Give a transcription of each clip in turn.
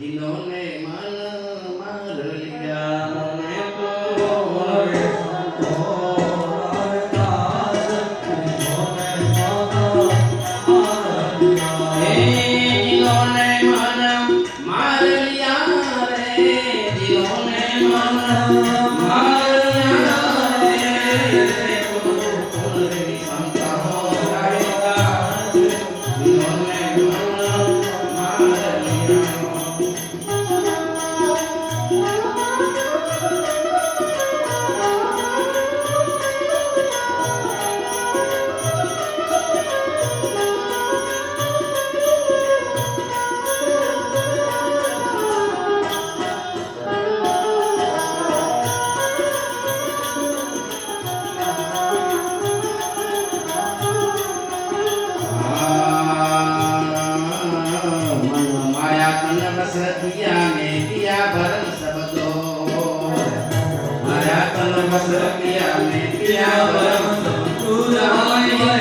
जिन्होंने मन मार लिया मैं तो जिन्होंने मन मार लिया रे जिन्होंने मन मार लिया रे कोई संता हो जाएगा जिन्होंने मन मार लिया बस किया ने किया भरम सब दो माया तन बस किया ने किया भरम सब पूरा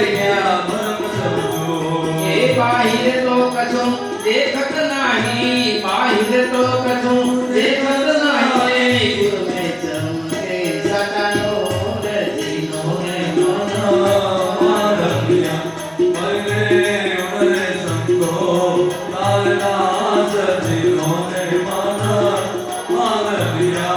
गया भरम सब दो ये बाहिर तो कछु देखत नाही बाहिर तो कछु देखत नाही गुरु में चमके सटानो रे जीनो रे मन रंगिया मरे मरे संतो लाला जिन्होंने मन मान लिया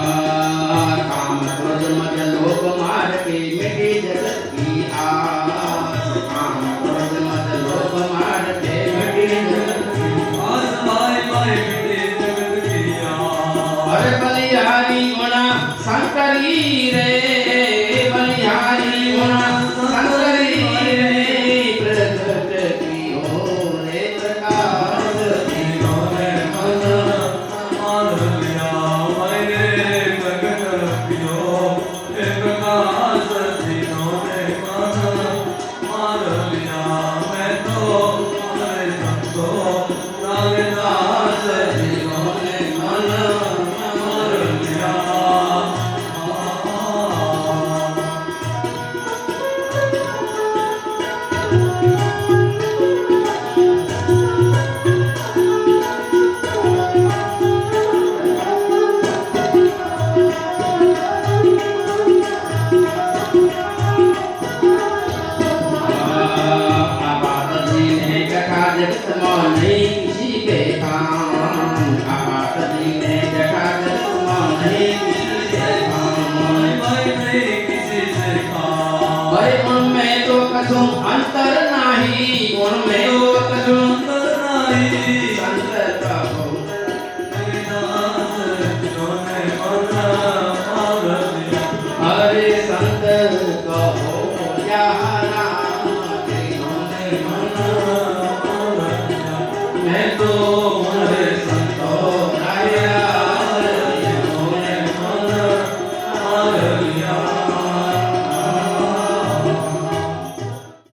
काम क्रोध मद लोभ मार के मिटी जगत की आस काम क्रोध मद लोभ मार के मिटी जगत की आस माय माय मिटी जगत की आस अरे बलिहारी गुणा शंकरी रे बलिहारी गुणा शंकरी रे प्रकट की हो रे प्रकाश जिन्होंने मन मान लिया मेरे प्रकट की हो रे प्रकाश जिन्होंने मन मान लिया मैं तो मेरे संतो नागदास जिन्होंने मन मान लिया जगत नहीं किसी के काम आपात दीने जटा जगत नहीं किसी से काम भाई नहीं किसी से काम भाई उनमें तो कछु अंतर नहीं उनमें तो कछु अंतर नहीं संत का हो हरे संत का हो यहाँ मैं तो